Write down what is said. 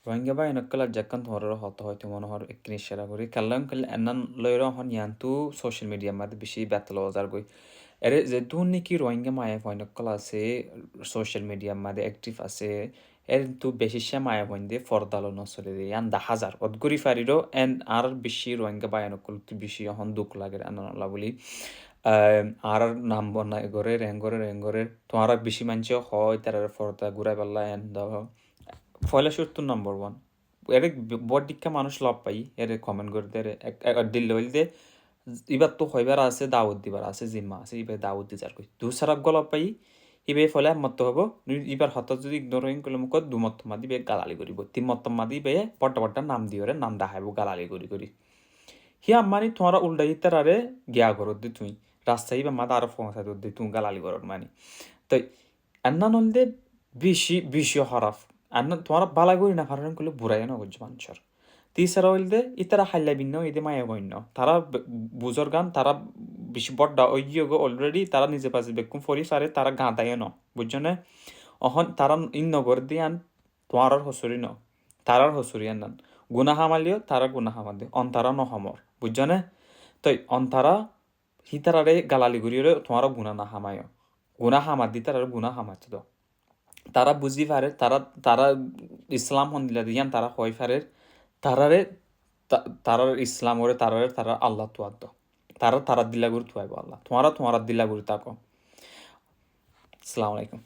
রোহিঙ্গা বা এনকলা jakkan থরর হত হয়তো মনোহর একনি শেয়ার করি কাল্লাম কাল এনান লয়র হন ইয়ান্তু সোশ্যাল মিডিয়া মাঝে বেশি ব্যাতল ওজার গই এরে যে তুন নাকি রোহিঙ্গা মায়া ফয়নকলা আছে সোশ্যাল মিডিয়া মাঝে অ্যাক্টিভ আছে এর তু বেশি সে মায়া বন্দে ফরদালো নসরে দে ইয়ান 10,000 অদগুরি ফারিরো এন আর বেশি রোহিঙ্গা বায়ানকল তু বেশি হন দুঃখ লাগে আনালা বলি আর নাম বন্যা এগরে রেঙ্গরে তোমার বেশি মানছে হয় তার ফরদা ঘুরাই পাল্লা এন দাও ফয়লা সত্তর নম্বর ওয়ান এর বড় দিক্কা মানুষ লাভ পাই এর কমেন্ট করে দে দিল হইল দে এবার তো হইবার আছে দাওয়াত দিবার আছে জিম্মা আছে এবার দাওয়াত দিজার কই দু সারাপ গলাপ পাই ইবে ফলে মত হবো এবার হত যদি ইগনোরিং করলে মুখ দু মত মাদি বে গালালি করিব তিন মত মাদি বে পট্টা নাম দিওরে নাম দেখাইব গালালি করি হি আম্মানি তোমার উল্টা ইতারারে গিয়া করত দি তুই রাস্তায় বা মাদা আরো ফোন সাইড দি তুই গালালি করত মানি তো এন্না নলদে বেশি হরাফ আন্না তোমার বালা করি না ফারণ করলে বুড়াই না বুঝছো মানুষের তিসারা হইলদে ইতারা হাইলা ভিন্ন এদে মায়া বন্য তারা বুজর গান তারা বেশি বড্ডা ওইগিয়ে অলরেডি তারা নিজে পাশে বেকুম ফরি সারে তারা গাঁদায় ন বুঝছো না অহন তারা ইন নগর দিয়ে আন তোমার হসুরি ন তারার হসুরি আন গুনা হামালিও তারা গুনা হামাল দিয়ে অন্তারা নহমর বুঝছো না তো অন্তারা হিতারারে গালালি ঘুরিয়ে তোমার গুনা না হামায় গুনা হামার দি তারা গুনা হামাচ্ছে তো তারা বুঝি পারে তারা তারা ইসলাম হন্দিলা দিয়ান তারা হয় পারে তারারে তারার ইসলাম ওরে তারারে তারা আল্লাহ তুয়াদ তারা তারা দিলা গুরু তুয়াইব আল্লাহ তোমারা দিলা গুরু তাকো আসসালামু আলাইকুম